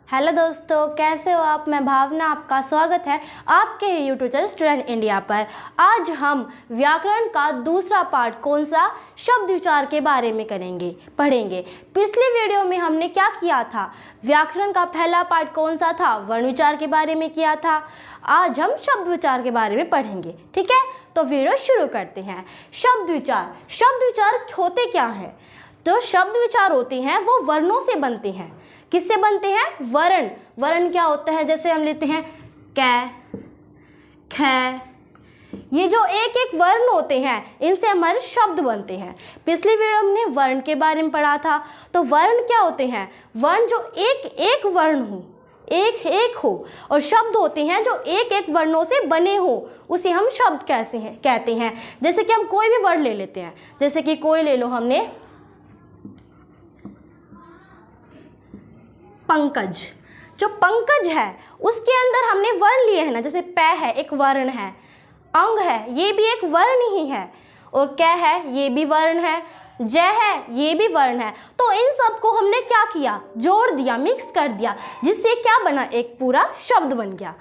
Hello दोस्तों, कैसे हो आप। मैं भावना, आपका स्वागत है आपके यूट्यूब चैनल स्टूडेंट इंडिया पर। आज हम व्याकरण का दूसरा पार्ट कौन सा शब्द विचार के बारे में पढ़ेंगे। पिछली वीडियो में हमने क्या किया था, व्याकरण का पहला पार्ट कौन सा था, वर्ण विचार के बारे में किया था। आज हम शब्द विचार के बारे में पढ़ेंगे, ठीक है। तो वीडियो शुरू करते हैं। शब्द विचार होते क्या हैं? तो शब्द विचार होते हैं वो वर्णों से बनते हैं। किससे बनते हैं? वर्ण क्या होता है? जैसे हम लेते हैं कै, ख, ये जो एक एक वर्ण होते हैं इनसे हमारे शब्द बनते हैं। पिछली वीडियो हमने वर्ण के बारे में पढ़ा था। तो वर्ण क्या होते हैं? वर्ण जो एक एक वर्ण हो, एक हो, और शब्द होते हैं जो एक एक वर्णों से बने हो, उसे हम शब्द कहते हैं। जैसे कि हम कोई भी वर्ण ले लेते हैं, जैसे कि कोई ले लो, हमने पंकज। जो पंकज है उसके अंदर हमने वर्ण लिए हैं ना, जैसे पै है एक वर्ण है, अंग है ये भी एक वर्ण ही है, और कै है ये भी वर्ण है, जय है ये भी वर्ण है। तो इन सब को हमने क्या किया? जोड़ दिया, मिक्स कर दिया, जिससे क्या बना? एक पूरा शब्द बन गया।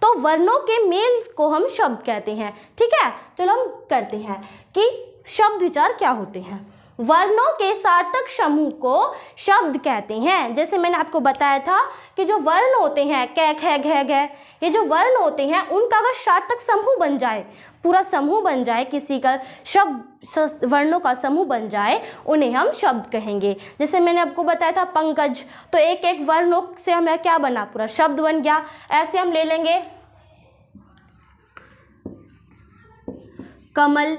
तो वर्णों के मेल को हम शब्द कहते हैं, ठीक है। चलो हम करते हैं कि शब्द विचार क्या होते हैं। वर्णों के सार्थक समूह को शब्द कहते हैं। जैसे मैंने आपको बताया था कि जो वर्ण होते हैं कै, ख, घ, घ, ये जो वर्ण होते हैं उनका अगर सार्थक समूह बन जाए, पूरा समूह बन जाए, किसी का शब्द वर्णों का समूह बन जाए, उन्हें हम शब्द कहेंगे। जैसे मैंने आपको बताया था पंकज, तो एक एक वर्णों से हमें क्या बना? पूरा शब्द बन गया। ऐसे हम ले लेंगे कमल।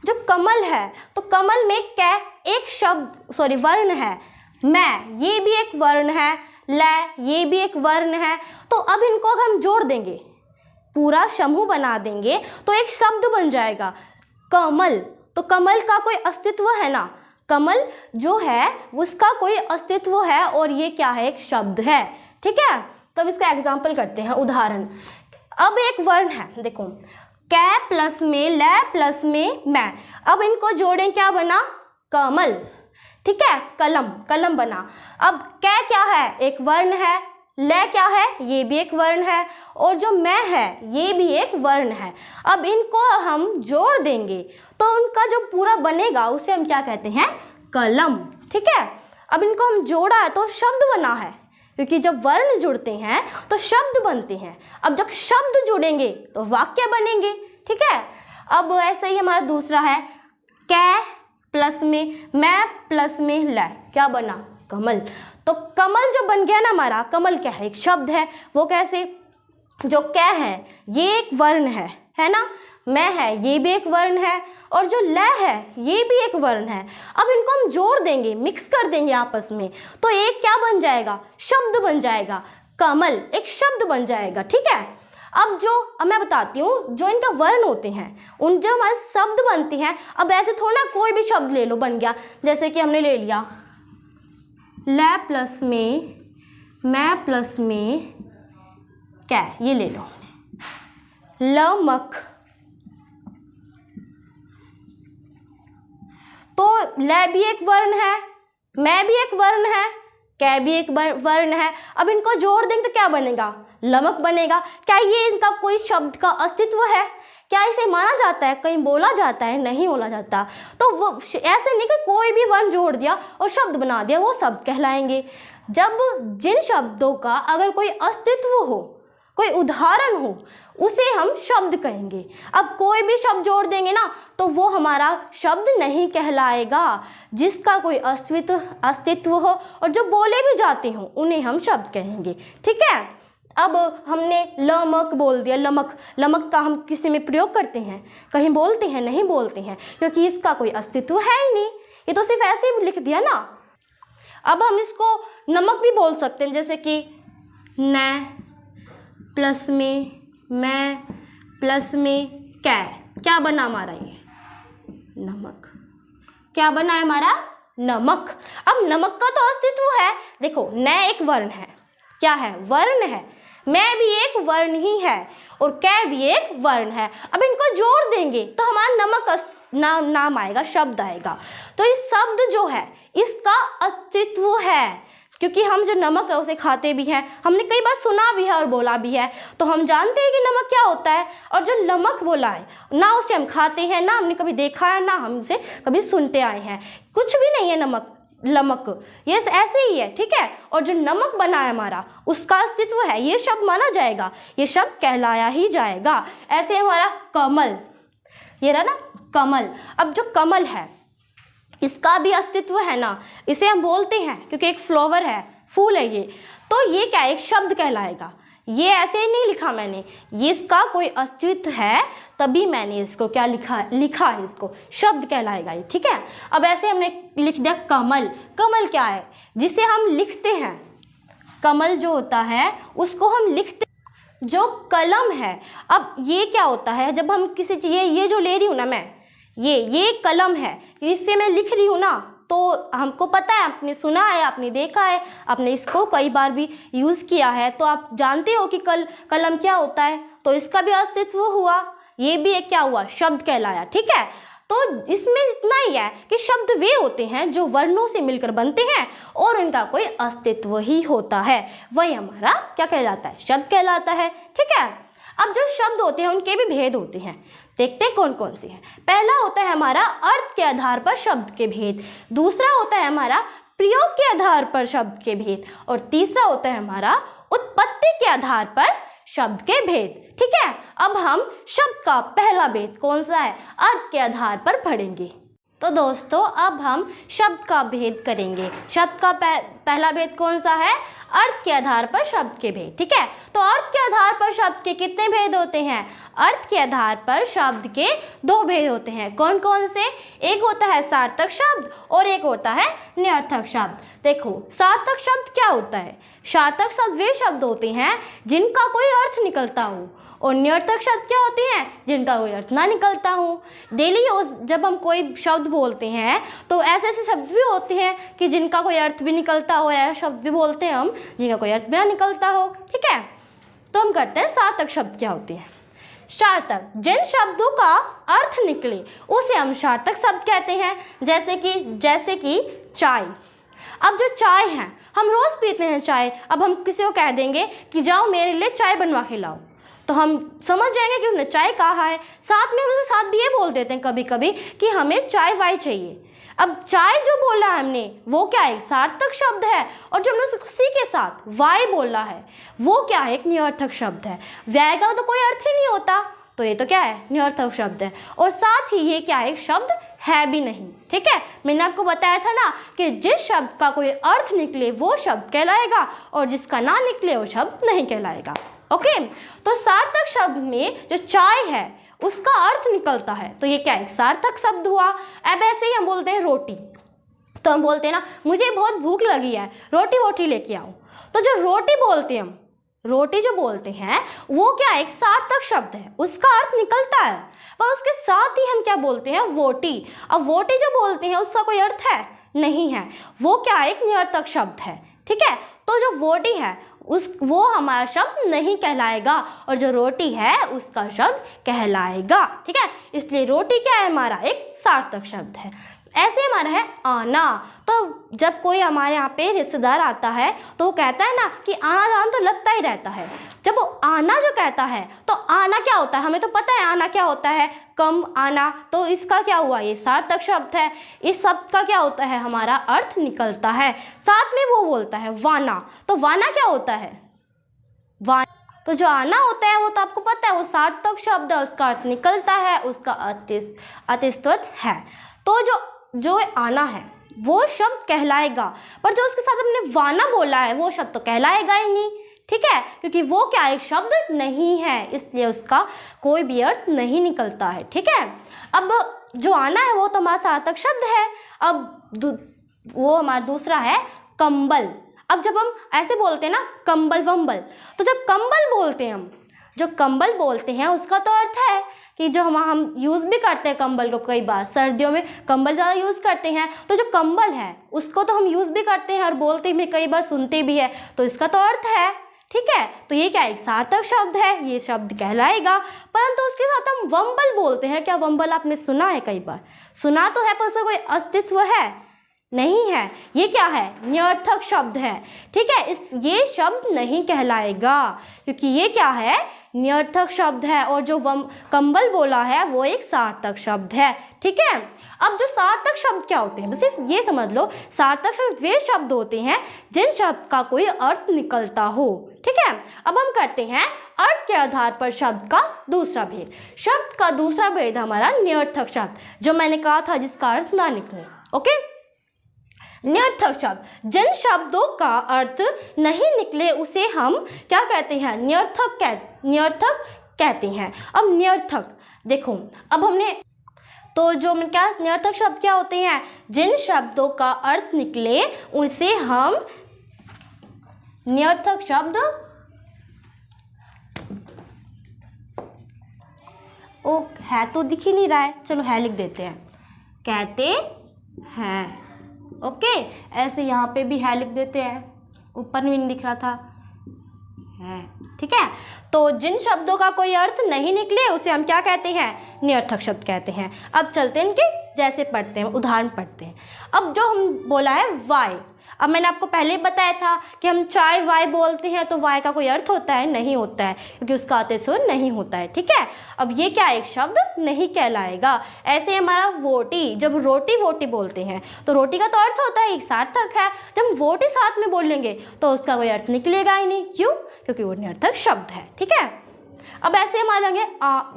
जो कमल है तो कमल में कै एक वर्ण है, मैं ये भी एक वर्ण है, लै ये भी एक वर्ण है। तो अब इनको अगर हम जोड़ देंगे, पूरा समूह बना देंगे, तो एक शब्द बन जाएगा कमल। तो कमल का कोई अस्तित्व है ना, कमल जो है उसका कोई अस्तित्व है, और ये क्या है? एक शब्द है, ठीक है। तो अब इसका एग्जाम्पल करते हैं, उदाहरण। अब एक वर्ण है, देखो कै प्लस में लै प्लस में मैं, अब इनको जोड़ें, क्या बना? कमल, ठीक है। कलम बना। अब कै क्या है? एक वर्ण है, लै क्या है? ये भी एक वर्ण है, और जो मैं है ये भी एक वर्ण है। अब इनको हम जोड़ देंगे तो उनका जो पूरा बनेगा उसे हम क्या कहते हैं? कलम, ठीक है। अब इनको हम जोड़ा है तो शब्द बना है, क्योंकि जब वर्ण जुड़ते हैं तो शब्द बनते हैं। अब जब शब्द जुड़ेंगे तो वाक्य बनेंगे, ठीक है। अब ऐसे ही हमारा दूसरा है कै प्लस में मैं प्लस में लै, क्या बना? कमल। तो कमल जो बन गया ना हमारा, कमल क्या है? एक शब्द है। वो कैसे? जो कै है ये एक वर्ण है ना, मैं है ये भी एक वर्ण है, और जो लै है ये भी एक वर्ण है। अब इनको हम जोड़ देंगे, मिक्स कर देंगे आपस में, तो एक क्या बन जाएगा? शब्द बन जाएगा। कमल एक शब्द बन जाएगा, ठीक है। अब मैं बताती हूँ, जो इनका वर्ण होते हैं उन जो हमारे शब्द बनते हैं। अब ऐसे थोड़ा कोई भी शब्द ले लो, बन गया। जैसे कि हमने ले लिया लै प्लस में मैं प्लस में कै, ये ले लो, लमक। तो लै भी एक वर्ण है, मैं भी एक वर्ण है, कै भी एक वर्ण है। अब इनको जोड़ देंगे तो क्या बनेगा? लमक बनेगा। क्या ये इनका कोई शब्द का अस्तित्व है? क्या इसे माना जाता है? कहीं बोला जाता है? नहीं बोला जाता। तो वो ऐसे नहीं कि कोई भी वर्ण जोड़ दिया और शब्द बना दिया, वो शब्द कहलाएंगे। जब जिन शब्दों का अगर कोई अस्तित्व हो, कोई उदाहरण हो, उसे हम शब्द कहेंगे। अब कोई भी शब्द जोड़ देंगे ना तो वो हमारा शब्द नहीं कहलाएगा। जिसका कोई अस्तित्व हो और जो बोले भी जाते हो उन्हें हम शब्द कहेंगे, ठीक है। अब हमने लमक बोल दिया, लमक का हम किसी में प्रयोग करते हैं? कहीं बोलते हैं? नहीं बोलते हैं, क्योंकि इसका कोई अस्तित्व है ही नहीं, ये तो सिर्फ ऐसे ही लिख दिया ना। अब हम इसको नमक भी बोल सकते हैं, जैसे कि नै प्लस में मैं प्लस में कै, क्या बना हमारा? ये नमक। क्या बना है हमारा? नमक। अब नमक का तो अस्तित्व है। देखो नै एक वर्ण है, क्या है? वर्ण है। मैं भी एक वर्ण ही है, और कै भी एक वर्ण है। अब इनको जोड़ देंगे तो हमारा नमक नाम आएगा, शब्द आएगा। तो इस शब्द जो है इसका अस्तित्व है, क्योंकि हम जो नमक है उसे खाते भी हैं, हमने कई बार सुना भी है और बोला भी है, तो हम जानते हैं कि नमक क्या होता है। और जो नमक बोला है ना उसे हम खाते हैं, ना हमने कभी देखा है, ना हम उसे कभी सुनते आए हैं, कुछ भी नहीं है नमक ये ऐसे ही है, ठीक है। और जो नमक बना है हमारा उसका अस्तित्व है, ये शब्द माना जाएगा, ये शब्द कहलाया ही जाएगा। ऐसे हमारा कमल, ये रहा ना कमल। अब जो कमल है इसका भी अस्तित्व है ना, इसे हम बोलते हैं क्योंकि एक फ्लावर है, फूल है ये, तो ये क्या एक शब्द कहलाएगा। ये ऐसे ही नहीं लिखा मैंने, ये इसका कोई अस्तित्व है तभी मैंने इसको क्या लिखा है, इसको शब्द कहलाएगा ये, ठीक है। अब ऐसे हमने लिख दिया कमल। कमल क्या है, जिसे हम लिखते हैं, कमल जो होता है उसको हम लिखते, जो कलम है। अब ये क्या होता है, जब हम किसी चीज़, ये जो ले रही हूँ ना मैं, ये कलम है, इससे मैं लिख रही हूँ ना, तो हमको पता है, आपने सुना है, आपने देखा है, आपने इसको कई बार भी यूज़ किया है, तो आप जानते हो कि कलम क्या होता है, तो इसका भी अस्तित्व हुआ, ये भी एक क्या हुआ, शब्द कहलाया, ठीक है। तो इसमें इतना ही है कि शब्द वे होते हैं जो वर्णों से मिलकर बनते हैं और उनका कोई अस्तित्व ही होता है, वही हमारा क्या कहलाता है, शब्द कहलाता है, ठीक है। अब जो शब्द होते हैं उनके भी भेद होते हैं, देखते हैं कौन कौन से हैं। पहला होता है हमारा अर्थ के आधार पर शब्द के भेद, दूसरा होता है हमारा प्रयोग के आधार पर शब्द के भेद, और तीसरा होता है हमारा उत्पत्ति के आधार पर शब्द के भेद, ठीक है। अब हम शब्द का पहला भेद कौन सा है, अर्थ के आधार पर पढ़ेंगे। तो दोस्तों अब हम शब्द का भेद करेंगे। शब्द का पहला भेद कौन सा है, अर्थ के आधार पर शब्द के भेद, ठीक है। तो अर्थ के आधार पर शब्द के कितने भेद होते हैं, अर्थ के आधार पर शब्द के 2 भेद होते हैं। कौन कौन से, एक होता है सार्थक शब्द और एक होता है निरर्थक शब्द। देखो सार्थक शब्द क्या होता है, सार्थक शब्द वे शब्द होते हैं जिनका कोई अर्थ निकलता हो, और निरर्थक शब्द क्या होते हैं, जिनका कोई अर्थ ना निकलता हो। डेली यूज जब हम कोई शब्द बोलते हैं तो ऐसे ऐसे शब्द भी होते हैं कि जिनका कोई अर्थ भी निकलता हो, ऐसे शब्द भी बोलते हैं हम जिनका कोई अर्थ भी ना निकलता हो, ठीक है। तो हम करते हैं सार्थक शब्द क्या होते हैं। सार्थक, जिन शब्दों का अर्थ निकले उसे हम सार्थक शब्द कहते हैं, जैसे कि चाय। अब जो चाय है हम रोज़ पीते हैं चाय, अब हम किसी को कह देंगे कि जाओ मेरे लिए चाय बनवा के लाओ, तो हम समझ जाएंगे कि उसने चाय कहा है। साथ में उसके साथ भी ये बोल देते हैं कभी कभी कि हमें चाय वाय चाहिए। अब चाय जो बोला हमने वो क्या है, सार्थक शब्द है, और जो हमने उसी के साथ वाय बोला है वो क्या है, एक निरर्थक शब्द है। वाय का तो कोई अर्थ ही नहीं होता, तो ये तो क्या है, निरर्थक शब्द है। और साथ ही ये क्या है, एक शब्द है भी नहीं, ठीक है। मैंने आपको बताया था ना कि जिस शब्द का कोई अर्थ निकले वो शब्द कहलाएगा और जिसका ना निकले वो शब्द नहीं कहलाएगा, ओके। तो सार्थक शब्द में जो चाय है उसका अर्थ निकलता है, तो ये क्या है, सार्थक शब्द हुआ। अब ऐसे ही हम बोलते हैं रोटी, तो हम बोलते हैं ना मुझे बहुत भूख लगी है, रोटी वोटी लेके आओ, तो जो रोटी बोलते हैं हम, रोटी जो बोलते हैं वो क्या एक सार्थक शब्द है, उसका अर्थ निकलता है, पर उसके साथ ही हम क्या बोलते हैं, वोटी। अब वोटी जो बोलते हैं उसका कोई अर्थ है नहीं है, वो क्या एक निरर्थक शब्द है, ठीक है। तो जो वोटी है वो हमारा शब्द नहीं कहलाएगा और जो रोटी है उसका शब्द कहलाएगा, ठीक है। इसलिए रोटी क्या है, हमारा एक सार्थक शब्द है। ऐसे हमारा है आना। तो जब कोई हमारे यहाँ पे रिश्तेदार आता है तो वो कहता है ना कि आना जाना तो लगता ही रहता है। जब वो आना जो कहता है तो आना क्या होता है, हमें तो पता है आना क्या होता है, कम आना, तो इसका क्या हुआ, ये सार्थक शब्द है। इस शब्द का क्या होता है, हमारा अर्थ निकलता है। साथ में वो बोलता है वाना, तो वाना क्या होता है, वाना, तो जो आना होता है वो तो आपको पता है वो सार्थक शब्द है, उसका अर्थ निकलता है, उसका अस्तित्व है। तो जो आना है वो शब्द कहलाएगा, पर जो उसके साथ हमने वाना बोला है वो शब्द तो कहलाएगा ही नहीं, ठीक है, क्योंकि वो क्या एक शब्द नहीं है, इसलिए उसका कोई भी अर्थ नहीं निकलता है, ठीक है। अब जो आना है वो तो हमारा सार्थक शब्द है। अब वो हमारा दूसरा है कंबल। अब जब हम ऐसे बोलते हैं ना कंबल वंबल, तो जब कंबल बोलते हैं हम, जो कंबल बोलते हैं उसका तो अर्थ है कि जो हम यूज़ भी करते हैं कंबल को, कई बार सर्दियों में कंबल ज़्यादा यूज़ करते हैं, तो जो कंबल है उसको तो हम यूज़ भी करते हैं और बोलते भी, कई बार सुनते भी है, तो इसका तो अर्थ है, ठीक है। तो ये क्या एक सार्थक शब्द है, ये शब्द कहलाएगा। परंतु उसके साथ हम वंबल बोलते हैं। क्या वंबल आपने सुना है, कई बार सुना तो है, पर उसका कोई अस्तित्व है नहीं है, ये क्या है, निरर्थक शब्द है। ठीक है, ये शब्द नहीं कहलाएगा क्योंकि ये क्या है, निरर्थक शब्द है। और जो कंबल बोला है वो एक सार्थक शब्द है। ठीक है, अब जो सार्थक शब्द क्या होते हैं, सिर्फ ये समझ लो, सार्थक शब्द वे शब्द होते हैं जिन शब्द का कोई अर्थ निकलता हो। ठीक है, अब हम करते हैं अर्थ के आधार पर शब्द का दूसरा भेद। शब्द का दूसरा भेद हमारा निरर्थक शब्द, जो मैंने कहा था जिसका अर्थ ना निकले। ओके, निरर्थक शब्द, जिन शब्दों का अर्थ नहीं निकले उसे हम क्या कहते हैं, निरर्थक कहते हैं। अब निरर्थक देखो, अब हमने तो जो क्या निरर्थक शब्द क्या होते हैं, जिन शब्दों का अर्थ निकले उसे हम निरर्थक शब्द ओ है तो दिख ही नहीं रहा है, चलो है लिख देते हैं, कहते हैं। ओके, ऐसे यहाँ पे भी है लिख देते हैं, ऊपर भी नहीं दिख रहा था, है। ठीक है, तो जिन शब्दों का कोई अर्थ नहीं निकले उसे हम क्या कहते हैं, निरर्थक शब्द कहते हैं। अब चलते हैं इनके जैसे पढ़ते हैं, उदाहरण पढ़ते हैं। अब जो हम बोला है वाई, अब मैंने आपको पहले बताया था कि हम चाय वाई बोलते हैं तो वाई का कोई अर्थ होता है, नहीं होता है, क्योंकि उसका आते स्वर नहीं होता है। ठीक है, अब ये क्या एक शब्द नहीं कहलाएगा। ऐसे हमारा वोटी, जब रोटी वोटी बोलते हैं तो रोटी का तो अर्थ होता है, एक सार्थक है। जब हम वोटी साथ में बोलेंगे तो उसका कोई अर्थ निकलेगा ही नहीं, क्यों, क्योंकि वो निरर्थक शब्द है। ठीक है, अब ऐसे हम आ लेंगे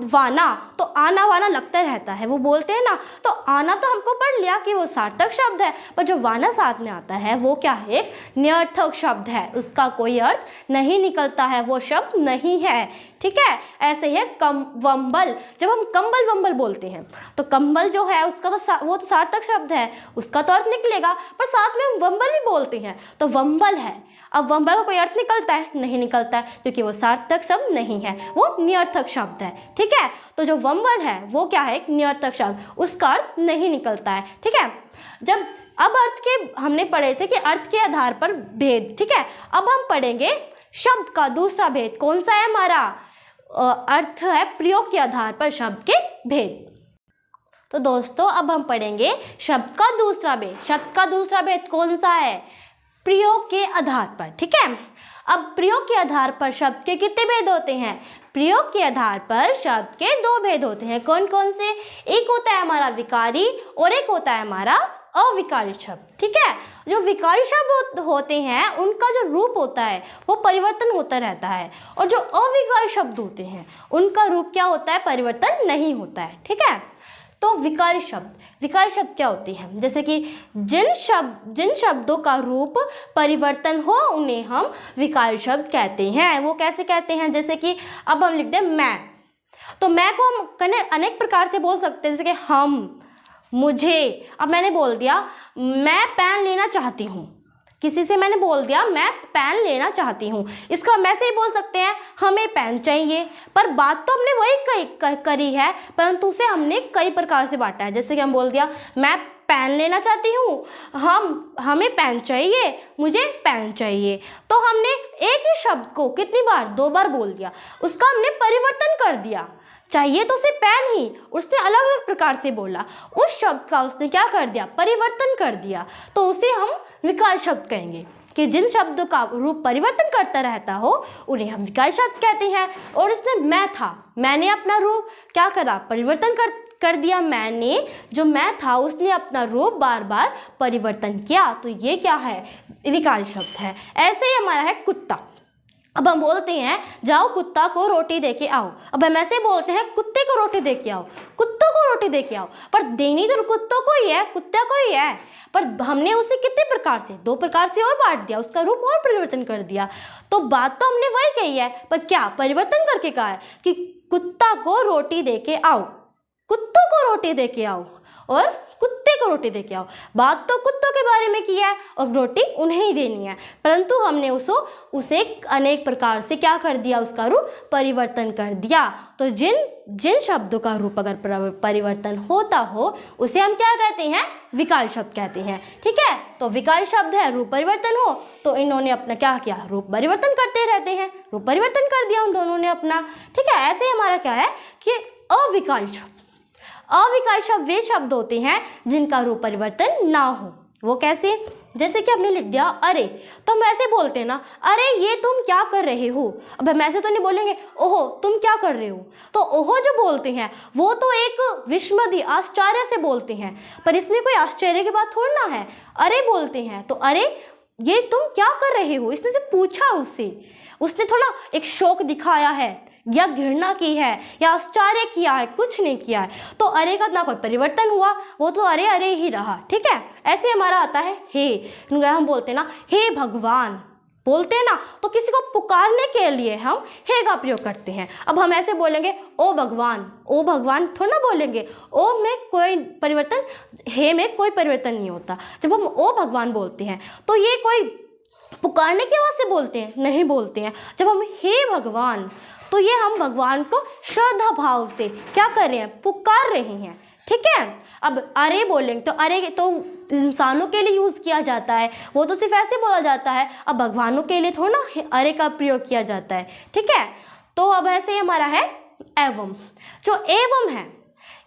वाना, तो आना वाना लगता रहता है, वो बोलते हैं ना, तो आना तो हमको पढ़ लिया कि वो सार्थक शब्द है, पर जो वाना साथ में आता है वो क्या है, एक निरर्थक शब्द है, उसका कोई अर्थ नहीं निकलता है, वो शब्द नहीं है। ठीक है, ऐसे ही है वंबल, जब हम कंबल वंबल बोलते हैं तो कंबल जो है उसका तो वो तो सार्थक शब्द है, उसका तो अर्थ निकलेगा, पर साथ में हम वंबल भी बोलते हैं तो वंबल है। अब वंबल का कोई अर्थ निकलता है, नहीं निकलता है, क्योंकि वो सार्थक शब्द नहीं है, वो निरर्थक शब्द है। ठीक है, तो जो वंबल है वो क्या है, एक निरर्थक शब्द, उसका अर्थ नहीं निकलता है। ठीक है, जब अब अर्थ के हमने पढ़े थे कि अर्थ के आधार पर भेद। ठीक है, अब हम पढ़ेंगे शब्द का दूसरा भेद, कौन सा है हमारा, अर्थ है प्रयोग के आधार पर शब्द के भेद। तो दोस्तों अब हम पढ़ेंगे शब्द का दूसरा भेद। शब्द का दूसरा भेद कौन सा है, प्रयोग के आधार पर। ठीक है, अब प्रयोग के आधार पर शब्द के कितने भेद होते हैं, प्रयोग के आधार पर शब्द के दो भेद होते हैं। कौन कौन से, एक होता है हमारा विकारी और एक होता है हमारा अविकारी शब्द। ठीक है, जो विकारी शब्द होते हैं उनका जो रूप होता है वो परिवर्तन होता रहता है, और जो अविकारी शब्द होते हैं उनका रूप क्या होता है, परिवर्तन नहीं होता है। ठीक है, तो विकारी शब्द क्या होती है, जैसे कि जिन शब्दों का रूप परिवर्तन हो उन्हें हम विकारी शब्द कहते हैं। वो कैसे कहते हैं, जैसे कि अब हम लिख दें मैं, तो मैं को हम अनेक प्रकार से बोल सकते हैं, जैसे कि हम, मुझे। अब मैंने बोल दिया मैं पेन लेना चाहती हूँ, किसी से मैंने बोल दिया मैं पेन लेना चाहती हूँ, इसका हम ऐसे ही बोल सकते हैं हमें पेन चाहिए, पर बात तो हमने वही करी है, परंतु उसे हमने कई प्रकार से बांटा है। जैसे कि हम बोल दिया मैं पेन लेना चाहती हूँ, हमें पेन चाहिए, मुझे पेन चाहिए, तो हमने एक ही शब्द को कितनी बार, दो बार बोल दिया, उसका हमने परिवर्तन कर दिया। चाहिए तो उसे पेन ही, उसने अलग अलग प्रकार से बोला, उस शब्द का उसने क्या कर दिया, परिवर्तन कर दिया, तो उसे हम विकारी शब्द कहेंगे। कि जिन शब्दों का रूप परिवर्तन करता रहता हो उन्हें हम विकारी शब्द कहते हैं। और इसने मैं था, मैंने अपना रूप क्या करा, परिवर्तन कर दिया। मैंने जो मैं था उसने अपना रूप बार बार परिवर्तन किया, तो ये क्या है, विकारी शब्द है। ऐसे ही हमारा है कुत्ता। अब हम बोलते हैं जाओ कुत्ता को रोटी दे के आओ, अब हम ऐसे बोलते हैं कुत्ते को रोटी दे के आओ, कुत्तों को रोटी दे के आओ, पर देनी तो कुत्तों को ही है, कुत्ते को ही है, पर हमने उसे कितने प्रकार से, दो प्रकार से और बांट दिया, उसका रूप और परिवर्तन कर दिया। तो बात तो हमने वही कही है, पर क्या परिवर्तन करके कहा है कि कुत्ता को रोटी दे के आओ, कुत्तों को रोटी दे के आओ और कुत्ते को रोटी दे के आओ। बात तो कुत्तों के बारे में की है और रोटी उन्हें ही देनी है, परंतु हमने उसे अनेक प्रकार से क्या कर दिया, उसका रूप परिवर्तन कर दिया। तो जिन शब्दों का रूप अगर परिवर्तन होता हो उसे हम क्या कहते हैं, विकारी शब्द कहते हैं। ठीक है, तो विकारी शब्द है, रूप परिवर्तन हो, तो इन्होंने अपना क्या किया, रूप परिवर्तन करते रहते हैं, रूप परिवर्तन कर दिया उन दोनों ने अपना। ठीक है, ऐसे हमारा क्या है कि अविकारी शब्द वे शब्द होते हैं जिनका रूप परिवर्तन ना हो। वो कैसे, जैसे कि आपने लिख दिया अरे, तो हम ऐसे बोलते हैं ना, अरे ये तुम क्या कर रहे हो। अब हम ऐसे तो नहीं बोलेंगे ओहो तुम क्या कर रहे हो। तो ओहो जो बोलते हैं वो तो एक विस्मय आश्चर्य से बोलते हैं, पर इसमें कोई आश्चर्य की बात थोड़ी ना है। अरे बोलते हैं तो अरे ये तुम क्या कर रहे हो, इसने से पूछा उससे, उसने थोड़ा एक शौक दिखाया है या घृणा की है या आश्चर्य किया है, कुछ नहीं किया है। तो अरे का ना कोई परिवर्तन हुआ, वो तो अरे अरे ही रहा। ठीक है, ऐसे हमारा आता है हे, हम बोलते हैं ना हे भगवान, बोलते हैं ना, तो किसी को पुकारने के लिए हम हे का प्रयोग करते हैं। अब हम ऐसे बोलेंगे ओ भगवान थोड़ा ना बोलेंगे, ओ में कोई परिवर्तन, हे में कोई परिवर्तन नहीं होता। जब हम ओ भगवान बोलते हैं तो ये कोई पुकारने की आवाज से बोलते हैं, नहीं बोलते हैं। जब हम हे भगवान, तो ये हम भगवान को श्रद्धा भाव से क्या कर रहे हैं, पुकार रहे हैं। ठीक है, अब अरे बोलेंगे तो अरे तो इंसानों के लिए यूज़ किया जाता है, वो तो सिर्फ ऐसे बोला जाता है। अब भगवानों के लिए थोड़ा ना अरे का प्रयोग किया जाता है। ठीक है, तो अब ऐसे हमारा है एवं। जो एवं है,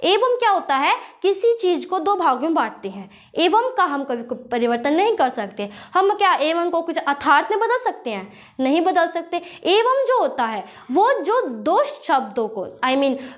एवं क्या होता है, किसी चीज को दो भागों में बांटते हैं। एवं का हम कभी परिवर्तन नहीं कर सकते। हम क्या एवं को कुछ अर्थार्थ में बदल सकते हैं, नहीं बदल सकते। एवं जो होता है वो जो दो शब्दों को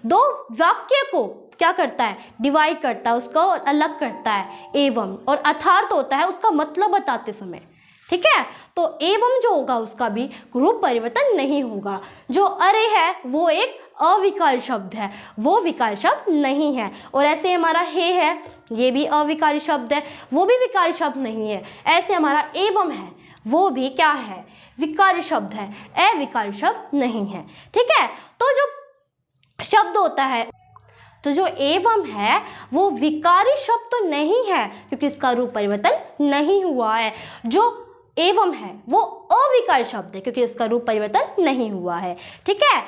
दो वाक्य को क्या करता है, डिवाइड करता है, उसको अलग करता है एवं। और अर्थार्थ होता है उसका मतलब बताते समय। ठीक है, तो एवं जो होगा उसका भी रूप परिवर्तन नहीं होगा। जो अरे है वो एक अविकल शब्द है, वो विकल्प शब्द नहीं है। और ऐसे हमारा हे है, ये भी अविकारी शब्द है, वो भी विकारी शब्द नहीं है। ऐसे हमारा एवं है, वो भी क्या है, विकारी शब्द है, अविकारी शब्द नहीं है। ठीक है, तो जो शब्द होता है, तो जो एवं है वो विकारी शब्द तो नहीं है क्योंकि इसका रूप परिवर्तन नहीं हुआ है। जो एवं है वो अविकल शब्द है क्योंकि इसका रूप परिवर्तन नहीं हुआ है। ठीक है,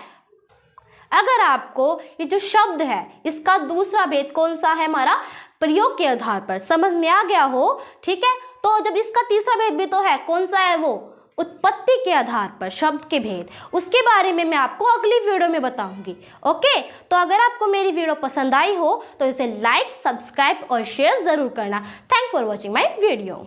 अगर आपको ये जो शब्द है इसका दूसरा भेद कौन सा है, हमारा प्रयोग के आधार पर समझ में आ गया हो। ठीक है, तो जब इसका तीसरा भेद भी तो है, कौन सा है वो, उत्पत्ति के आधार पर शब्द के भेद, उसके बारे में मैं आपको अगली वीडियो में बताऊंगी। ओके, तो अगर आपको मेरी वीडियो पसंद आई हो तो इसे लाइक, सब्सक्राइब और शेयर जरूर करना। Thank for watching my video.